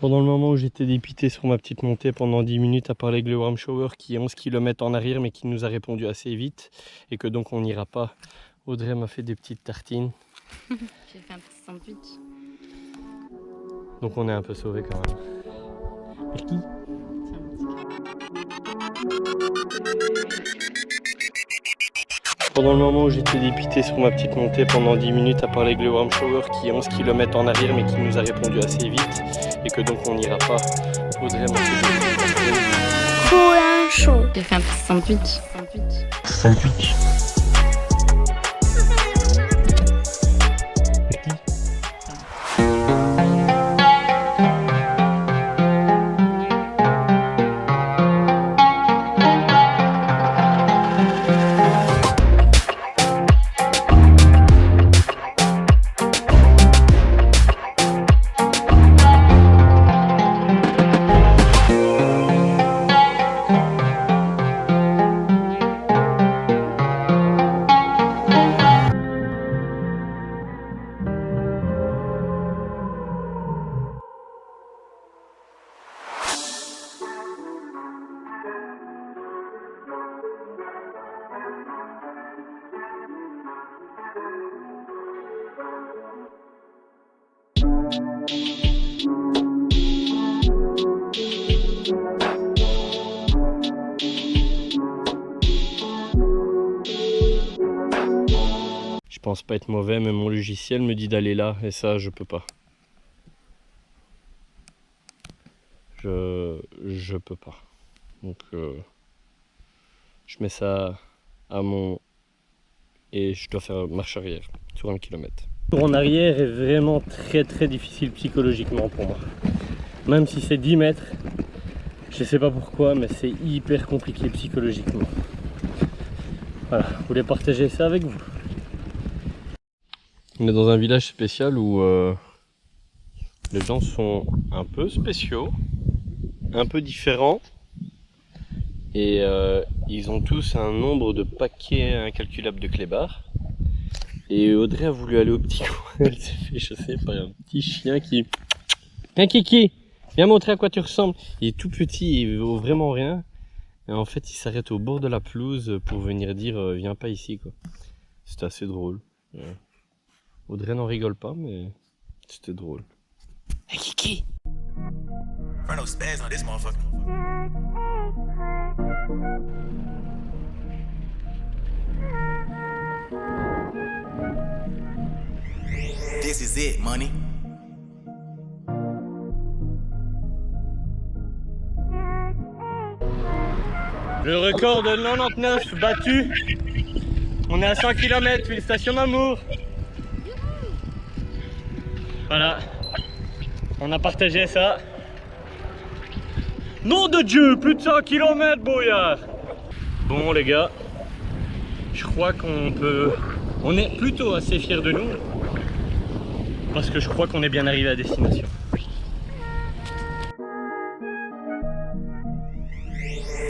Pendant le moment où j'étais dépité sur ma petite montée pendant 10 minutes à parler avec le warm shower qui est 11 km en arrière mais qui nous a répondu assez vite et que donc on n'ira pas. Audrey m'a fait des petites tartines. J'ai fait un petit sandwich. Donc on est un peu sauvés quand même. Merci. Pendant le moment où j'étais dépité sur ma petite montée pendant 10 minutes à parler avec le warm shower qui est 11 km en arrière mais qui nous a répondu assez vite et que donc on n'ira pas. Audrey m'a fait chaud. J'ai fait un petit sandwich. Sandwich. Je pense pas être mauvais, mais mon logiciel me dit d'aller là, et ça, je peux pas. Je peux pas. Donc, je mets ça à mon... Et je dois faire marche arrière, sur 1 km. Le tour en arrière est vraiment très difficile psychologiquement pour moi. Même si c'est 10 mètres, je sais pas pourquoi, mais c'est hyper compliqué psychologiquement. Voilà, je voulais partager ça avec vous. On est dans un village spécial où les gens sont un peu spéciaux, un peu différents, et ils ont tous un nombre de paquets incalculable de clébards. Et Audrey a voulu aller au petit coin, elle s'est fait chasser par un petit chien qui... Un kiki, viens montrer à quoi tu ressembles. Il est tout petit, il vaut vraiment rien. Et en fait, il s'arrête au bord de la pelouse pour venir dire viens pas ici, quoi. C'était assez drôle. Ouais. Audrey n'en rigole pas, mais c'était drôle. Hey Kiki! This is it, money. Le record de 99 battu. On est à 100 km, félicitations Mamour. Voilà. On a partagé ça. Nom de Dieu, plus de 100 km, Boyard. Bon les gars, je crois qu'on peut... On est plutôt assez fiers de nous. Parce que je crois qu'on est bien arrivé à destination.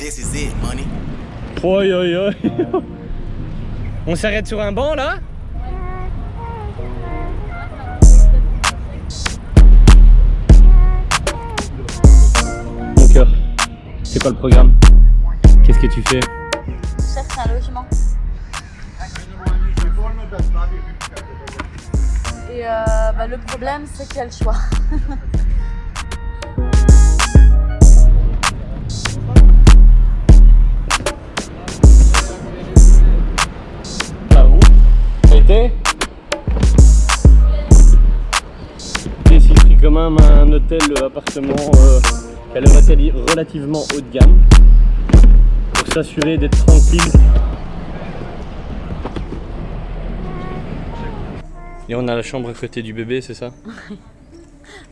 This is it, money. Oi, oi, oi. On s'arrête sur un banc là? Mon cœur, c'est quoi le programme? Qu'est-ce que tu fais? Je cherche un logement. Et le problème, c'est qu'il y a le choix. Là où? Ça a été? Ici, pris quand même un hôtel appartement qui a l'air relativement haut de gamme pour s'assurer d'être tranquille. Et on a la chambre à côté du bébé, c'est ça?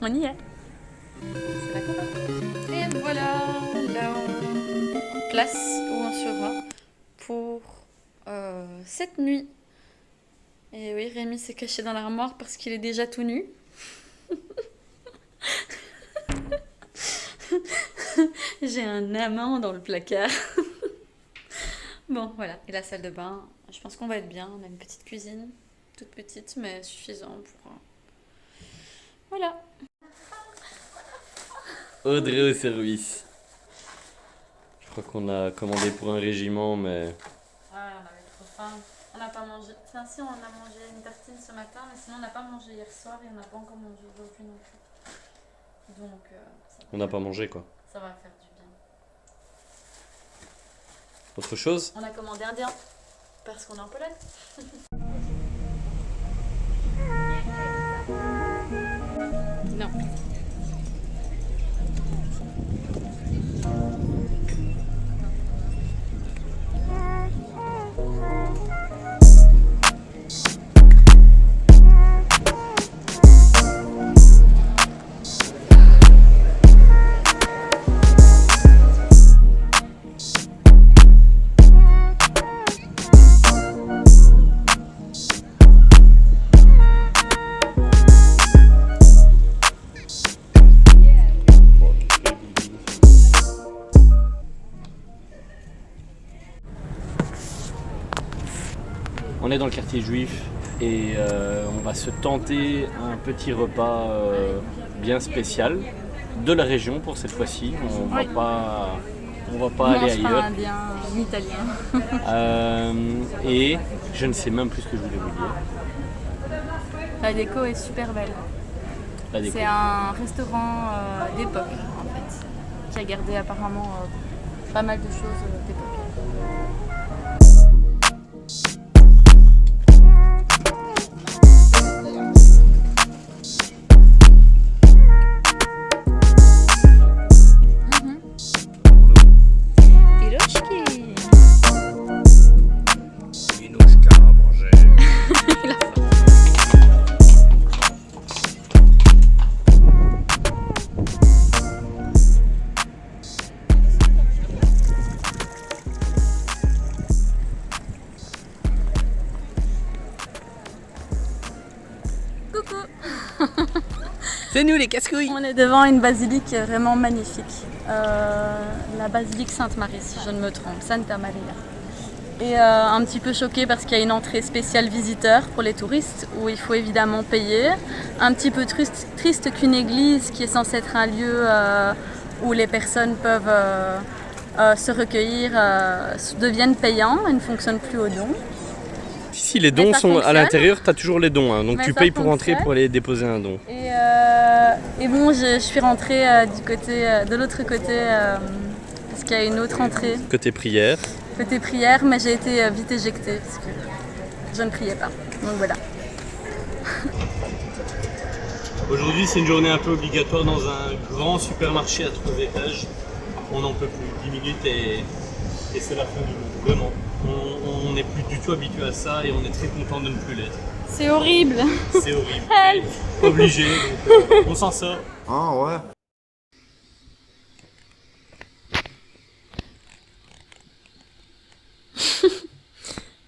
On y est. C'est la copa. Et voilà la place où on sera pour cette nuit. Et oui, Rémi s'est caché dans l'armoire parce qu'il est déjà tout nu. J'ai un amant dans le placard. Bon, voilà. Et la salle de bain, je pense qu'on va être bien. On a une petite cuisine, toute petite, mais suffisant pour... Voilà. Audrey au service. Je crois qu'on a commandé pour un régiment, mais... Ah, on avait trop faim. On n'a pas mangé. Enfin, si, on a mangé une tartine ce matin, mais sinon on n'a pas mangé hier soir et on n'a pas encore mangé aujourd'hui non plus. Donc, On n'a pas mangé quoi. ça va faire du bien. Autre chose? On a commandé indien parce qu'on est en Pologne. Non. On est dans le quartier juif et on va se tenter un petit repas bien spécial de la région pour cette fois-ci. On va pas aller ailleurs. Indien, italien. Et je ne sais même plus ce que je voulais vous dire. La déco est super belle. La déco. C'est un restaurant d'époque en fait, qui a gardé apparemment pas mal de choses d'époque. C'est nous les casse-couilles. On est devant une basilique vraiment magnifique. La basilique Sainte-Marie, si je ne me trompe, Santa Maria. Et un petit peu choquée parce qu'il y a une entrée spéciale visiteur pour les touristes où il faut évidemment payer. Un petit peu triste qu'une église qui est censée être un lieu où les personnes peuvent se recueillir devienne payant et ne fonctionne plus au don. Si les dons sont à l'intérieur, tu as toujours les dons, hein, donc Mais tu ça payes pour fonctionne. entrer pour aller déposer un don. Et bon, je suis rentrée de l'autre côté parce qu'il y a une autre entrée. Côté prière. Côté prière, mais j'ai été vite éjectée parce que je ne priais pas. Donc voilà. Aujourd'hui, c'est une journée un peu obligatoire dans un grand supermarché à 3 étages. On n'en peut plus, 10 minutes et c'est la fin du monde, vraiment. On n'est plus du tout habitué à ça et on est très content de ne plus l'être. C'est horrible. C'est horrible. Mais obligé, donc on s'en sort. Ah ouais.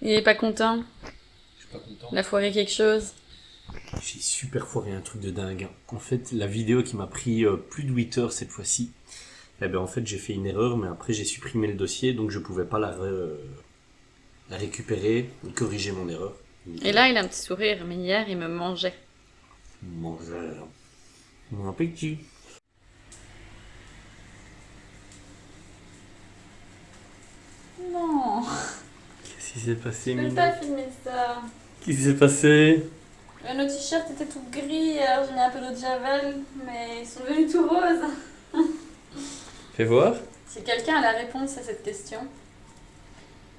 Il est pas content. Je suis pas content. Il a foiré quelque chose. J'ai super foiré un truc de dingue. En fait, la vidéo qui m'a pris plus de 8 heures cette fois-ci, eh ben, en fait, j'ai fait une erreur, mais après j'ai supprimé le dossier, donc je pouvais pas la récupérer et corriger mon erreur. Et là, il a un petit sourire, mais hier, il me mangeait. Mon appétit. Non, Qu'est-ce qui s'est passé, je peux Mimi? pas filmer ça. Qu'est-ce qui s'est passé? Nos t-shirts étaient tout gris, alors j'ai mis un peu d'eau de javel, mais ils sont devenus tout roses. Fais voir. Si quelqu'un a la réponse à cette question,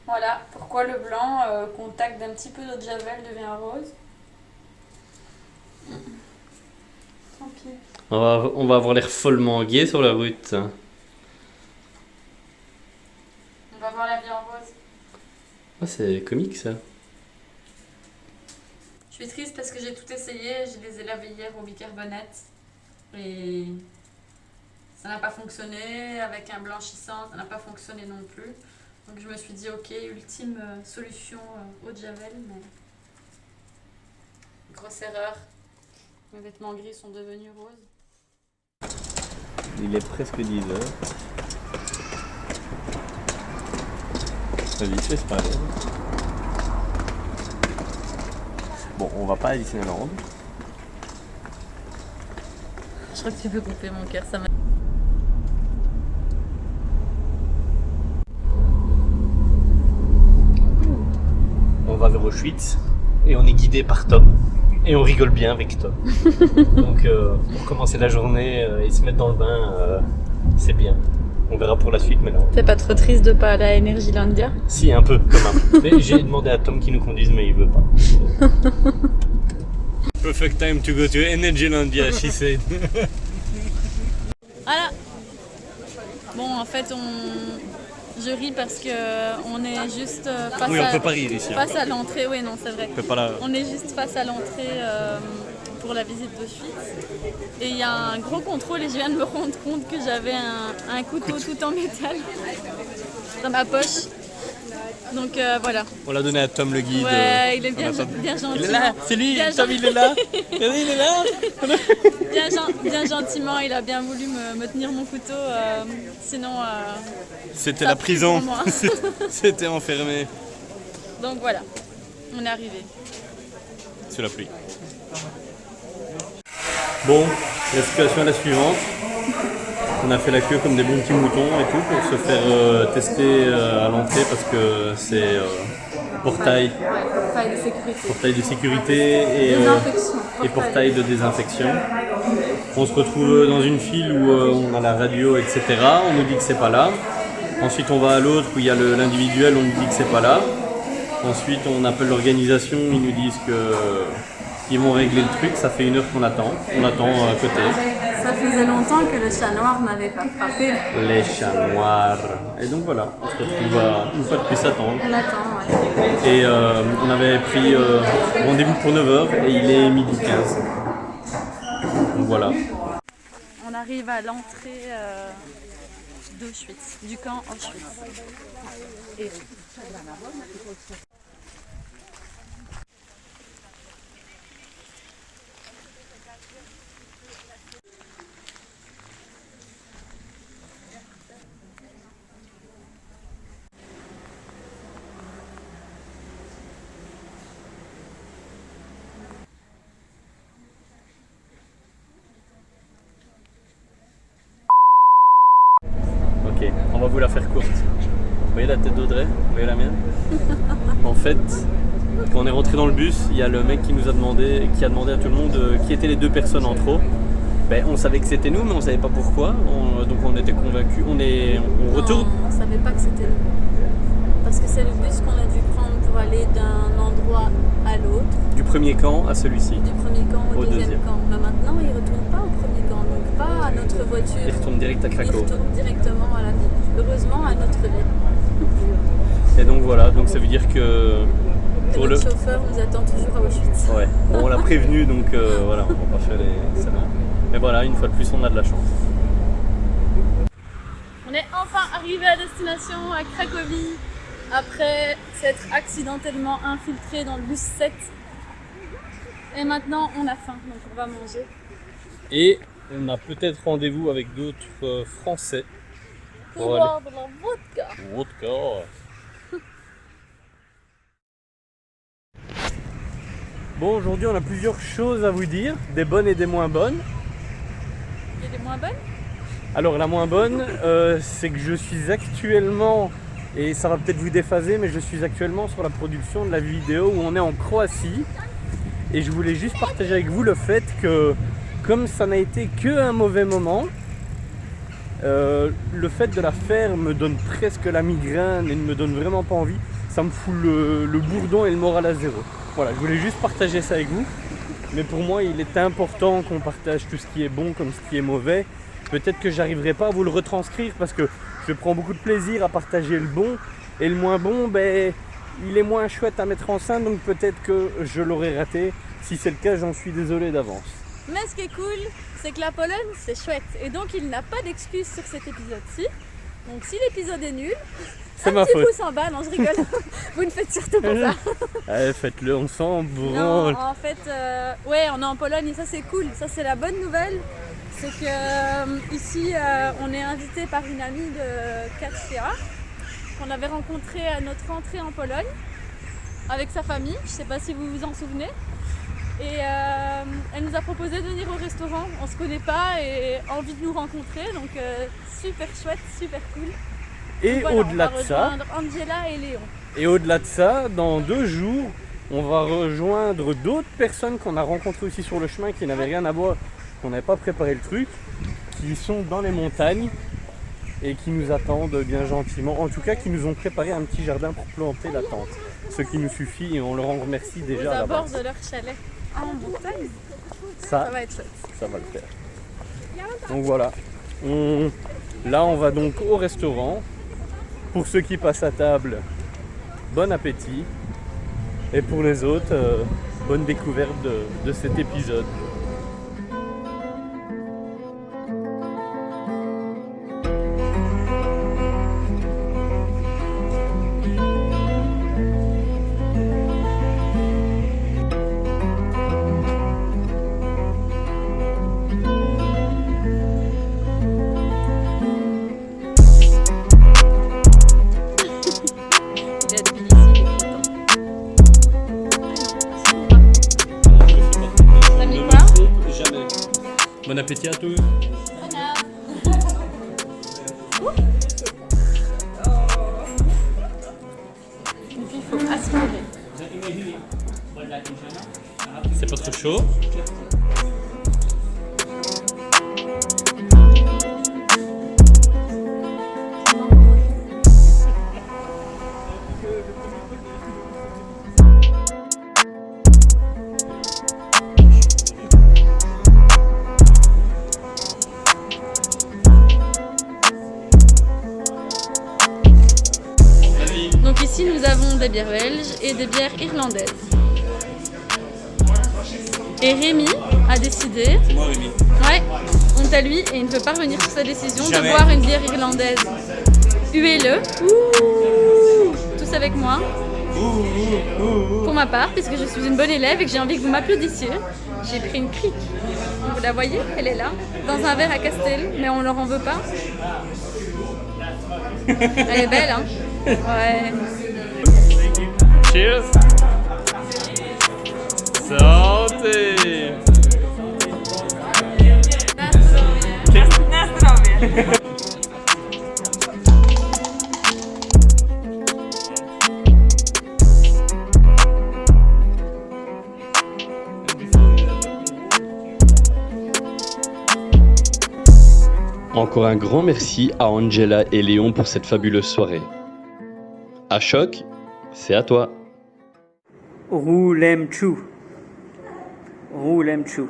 voilà, pourquoi le blanc, contact d'un petit peu d'eau de javel, devient rose. Tant pis. On va avoir l'air follement gay sur la route. On va voir la vie en rose. Ah, c'est comique ça. Je suis triste parce que j'ai tout essayé, je les ai lavés hier au bicarbonate et ça n'a pas fonctionné, avec un blanchissant, ça n'a pas fonctionné non plus. Donc je me suis dit ok, ultime solution eau de javel, mais grosse erreur. Mes vêtements gris sont devenus roses. Il est presque 10 heures. Vas-y, fais pas. Bon, on va pas à Disneyland. Je crois que tu peux couper mon cœur, ça m'a... Auschwitz et on est guidé par Tom. Et on rigole bien avec Tom. Donc pour commencer la journée et se mettre dans le bain, c'est bien. On verra pour la suite, mais non. T'es pas trop triste de pas aller à Energylandia? Si, un peu, quand même. Mais j'ai demandé à Tom qu'il nous conduise, mais il veut pas. Perfect time to go to Energylandia, she said. Voilà. Bon, en fait, je ris parce que on est juste face Oui, on peut pas rire ici. face à l'entrée. Oui, non, c'est vrai. On peut pas la... On est juste face à l'entrée pour la visite d'Auschwitz. Et il y a un gros contrôle et je viens de me rendre compte que j'avais un couteau tout en métal dans ma poche. Donc voilà. On l'a donné à Tom le guide. Ouais, il est bien gentil. Il est là, c'est lui, Bien Tom il est là. Il est là. Bien gentiment, il a bien voulu me tenir mon couteau. Sinon, C'était ça la prie prison. pour moi. C'était enfermé. Donc voilà, on est arrivé. Sous la pluie. Bon, la situation est la suivante. On a fait la queue comme des bons petits moutons et tout pour se faire tester à l'entrée parce que c'est portail de sécurité et portail de désinfection. On se retrouve dans une file où on a la radio, etc. On nous dit que c'est pas là. Ensuite on va à l'autre où il y a l'individuel, on nous dit que c'est pas là. Ensuite on appelle l'organisation, ils nous disent qu'ils vont régler le truc. Ça fait 1 heure qu'on attend. On attend à côté. Ça faisait longtemps que le chat noir n'avait pas frappé. Les chats noirs. Et donc voilà, on se retrouve à une fois de plus attendre. On attend, ouais. Et on avait pris rendez-vous pour 9h et il est 12h15. Donc voilà. On arrive à l'entrée d'Auschwitz, du camp Auschwitz. Et... Ok, on va vous la faire courte. Vous voyez la tête d'Audrey? Vous voyez la mienne? En fait, quand on est rentré dans le bus, il y a le mec qui a demandé à tout le monde qui étaient les 2 personnes en trop. Ben, on savait que c'était nous, mais on savait pas pourquoi. Donc on était convaincus. On retourne. Non, on savait pas que c'était nous. Parce que c'est le bus qu'on a dû prendre pour aller d'un endroit à l'autre. Du premier camp à celui-ci. Du premier camp au deuxième deuxième. camp. Mais maintenant, il ne retourne pas au premier camp, donc pas à notre voiture. Il retourne direct à Il Cracow. retourne directement à la ville. Heureusement, à notre ville. Et donc voilà, donc ça veut dire que Et pour notre chauffeur nous attend toujours à Auschwitz. Ouais, bon, on l'a prévenu, donc voilà, on va pas faire les salons. Mais voilà, une fois de plus, on a de la chance. On est enfin arrivé à destination à Cracovie après s'être accidentellement infiltré dans le bus 7. Et maintenant, on a faim, donc on va manger. Et on a peut-être rendez-vous avec d'autres Français. Pour boire de la vodka. Vodka. Bon, aujourd'hui, on a plusieurs choses à vous dire, des bonnes et des moins bonnes. Il y a des moins bonnes? Alors, la moins bonne, c'est que je suis actuellement, et ça va peut-être vous déphaser, mais je suis actuellement sur la production de la vidéo où on est en Croatie. Et je voulais juste partager avec vous le fait que, comme ça n'a été qu'un mauvais moment, le fait de la faire me donne presque la migraine et ne me donne vraiment pas envie. Ça me fout le bourdon et le moral à zéro. Voilà, je voulais juste partager ça avec vous. Mais pour moi, il est important qu'on partage tout ce qui est bon comme ce qui est mauvais. Peut-être que j'arriverai pas à vous le retranscrire parce que je prends beaucoup de plaisir à partager le bon. Et le moins bon, ben, il est moins chouette à mettre en scène, donc peut-être que je l'aurais raté. Si c'est le cas, j'en suis désolé d'avance. Mais ce qui est cool, c'est que la Pologne, c'est chouette. Et donc, il n'a pas d'excuse sur cet épisode-ci. Donc, si l'épisode est nul, C'est un ma petit faute. pouce en bas, non, je rigole. Vous ne faites surtout pas ça. Allez, faites-le, on s'en Non, branle. en fait, ouais, on est en Pologne et ça, c'est cool. Ça, c'est la bonne nouvelle. C'est que ici, on est invité par une amie de Katia qu'on avait rencontrée à notre entrée en Pologne avec sa famille. Je ne sais pas si vous vous en souvenez. Et elle nous a proposé de venir au restaurant. On se connaît pas et envie de nous rencontrer. Donc super chouette, super cool. Et Voilà, au-delà on va de ça, rejoindre Angela et Léon. et au-delà de ça, dans 2 jours, On va rejoindre d'autres personnes qu'on a rencontrées aussi sur le chemin qui n'avaient rien à voir, qu'on n'avait pas préparé le truc, qui sont dans les montagnes et qui nous attendent bien gentiment. En tout cas, qui nous ont préparé un petit jardin pour planter la tente. Ce qui nous suffit et on leur en remercie déjà à la base. de leur chalet en montagne. Ça va être chouette. Ça va le faire. Donc voilà. Là, on va donc au restaurant. Pour ceux qui passent à table, bon appétit. Et pour les autres, bonne découverte de cet épisode. Bon appétit à tous. Et puis il faut aspirer. C'est pas trop chaud. Donc ici nous avons des bières belges et des bières irlandaises. Et Rémi a décidé, C'est moi Rémi. ouais, honte à lui, et il ne peut pas revenir sur sa décision Jamais. de boire une bière irlandaise. Huez-le, tous avec moi, pour ma part, puisque je suis une bonne élève et que j'ai envie que vous m'applaudissiez. J'ai pris une crique. Vous la voyez, elle est là, dans un verre à Castel, mais on leur en veut pas. Elle est belle, hein? Ouais. Cheers. Santé. Encore un grand merci à Angela et Léon pour cette fabuleuse soirée. À Choc, c'est à toi. Roulem chou. Roulem chou.